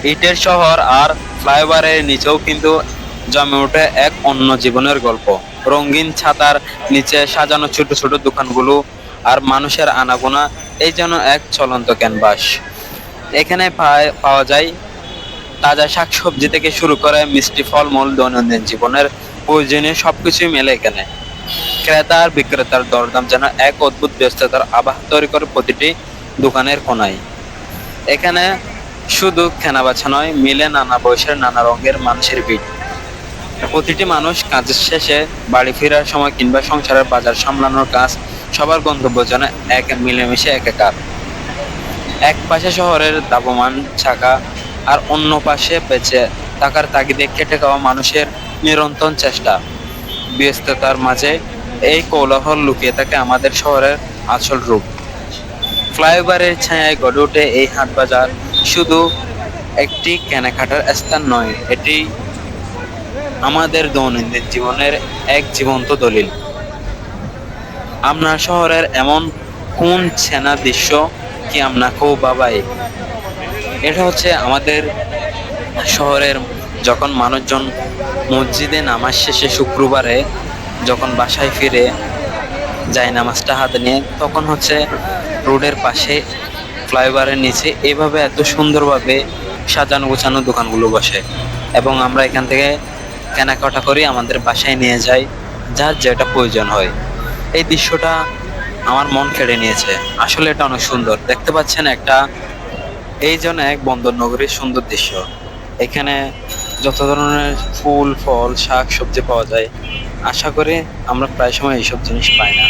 ইটের শহর আর ফ্লাইওভারের নিচেও কিন্তু জমে ওঠে এক অন্য জীবনের গল্প। রঙিন ছাতার নিচে সাজানো ছোট ছোট দোকানগুলো আর মানুষের আনাগোনা এই যেন এক চলন্ত ক্যানভাস। এখানে পাওয়া যায় তাজা শাকসবজি থেকে শুরু করে মিষ্টি ফলমূল, দৈনন্দিন জীবনের প্রয়োজনীয় সবকিছুই মেলে এখানে। ক্রেতা আর বিক্রেতার দরদাম যেন এক অদ্ভুত ব্যস্ততার আবহ তৈরি করে প্রতিটি দোকানের কোনায়। এখানে শুধু কেনাবেচা নয়, মিলে নানা বয়সের নানা রঙের মানুষের ভিড়। প্রতিটি মানুষ কাজের শেষে বাড়ি ফেরার সময় কিংবা সংসারের বাজার সামলানোর কাজ, সবার গন্তব্য যেন এক মিলেমিশে একাকার। এক পাশে শহরের দাবমান চাকা আর অন্য পাশে বেঁচে থাকার তাগিদে খেটে খাওয়া মানুষের নিরন্তর চেষ্টা। ব্যস্ততার মাঝে এই কোলাহল লুকিয়ে থাকে আমাদের শহরের আসল রূপ। ফ্লাইওভারের ছায়ায় গড়ে ওঠে এই হাট বাজার শুধু একটি কেনাকাটার স্থান নয়, এটি আমাদের দৈনন্দিন জীবনের এক জীবন্ত দলিল। আপনার শহরের এমন কোন চেনা দৃশ্য কি আপনাকেও বাবাই? এটা হচ্ছে আমাদের শহরের যখন মানুষজন মসজিদে নামাজ শেষে শুক্রবারে যখন বাসায় ফিরে যায় নামাজটা হাতে নিয়ে, তখন হচ্ছে রোডের পাশে ফ্লাইওভারের নিচে এভাবে এত সুন্দরভাবে সাজানো গোছানো দোকানগুলো বসে এবং আমরা এখান থেকে কেনাকাটা করি, আমাদের বাসায় নিয়ে যাই যার যেটা প্রয়োজন হয়। এই দৃশ্যটা আমার মন কেড়ে নিয়েছে। আসলে এটা অনেক সুন্দর। দেখতে পাচ্ছেন একটা, এই জন্য এক বন্দর নগরীর সুন্দর দৃশ্য। এখানে যত ধরনের ফুল ফল শাক সবজি পাওয়া যায়। আশা করি আমরা প্রায় সময় এইসব জিনিস পাই না।